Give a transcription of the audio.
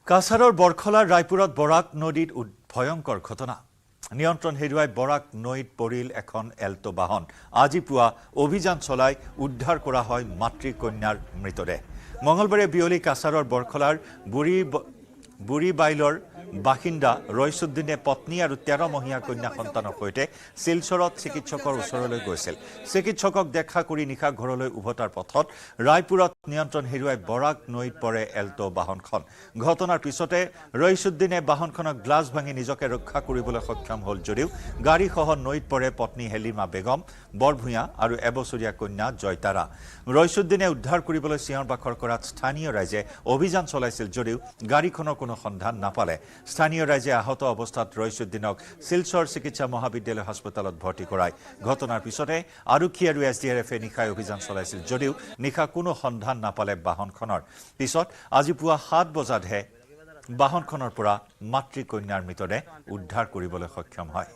কাছাৰৰ বৰখলাৰ ৰায়পুৰত বৰাক নদীত ভয়ংকৰ ঘটনা নিয়ন্ত্ৰণ হেৰুৱাই বৰাক নৈত পৰিল এখন এল্টো বাহন আজি পুৱা অভিযান চলাই উদ্ধাৰ কৰা হয় মাতৃকন্যাৰ মৃতদেহ মঙলবাৰে বিয়লি কাছাৰৰ বৰখলাৰ বুঢ়ীবাইলৰ বাসিন্দা ৰয়ছুদ্দিনে পত্নী আৰু 13 মহীয়া কন্যা সন্তানৰ সৈতে শিলচৰত চিকিৎসকৰ ওচৰলৈ গৈছিল চিকিৎসকক দেখা কৰি নিশা ঘৰলৈ উভতাৰ পথত ৰায়পুৰত নিয়ন্ত্ৰণ হেৰুৱাই বৰাক নৈত পৰে এল্টো বাহনখন ঘটনাৰ পিছতে ৰয়ছুদ্দিনে বাহনখনৰ গ্লাছ ভাঙি নিজকে ৰক্ষা কৰিবলৈ সক্ষম হ'ল যদিও গাড়ীসহ নৈত পৰে পত্নী হেলিমা বেগম বৰভূঞা আৰু এবছৰীয়া কন্যা জয়তাৰা ৰয়ছুদ্দিনে উদ্ধাৰ কৰিবলৈ চিঞৰ বাখৰ কৰাত স্থানীয় ৰাইজে অভিযান চলাইছিল যদিও গাড়ীখনৰ কোনো সন্ধান নাপালে স্থানীয় ৰাইজে আহত অৱস্থাত ৰয়ছুদ্দিনক শিলচৰ চিকিৎসা মহাবিদ্যালয় হাস্পতালত ভৰ্তি কৰায় ঘটনাৰ পিছতে আৰক্ষী আৰু এছডিআৰএফে নিশাই অভিযান চলাইছিল যদিও নিশা কোনো সন্ধান নাপালে বাহনখনৰ পিছত আজি পুৱা 7 বজাতহে বাহনখনৰ পৰা মাতৃকন্যাৰ মৃতদেহ উদ্ধাৰ কৰিবলৈ সক্ষম হয়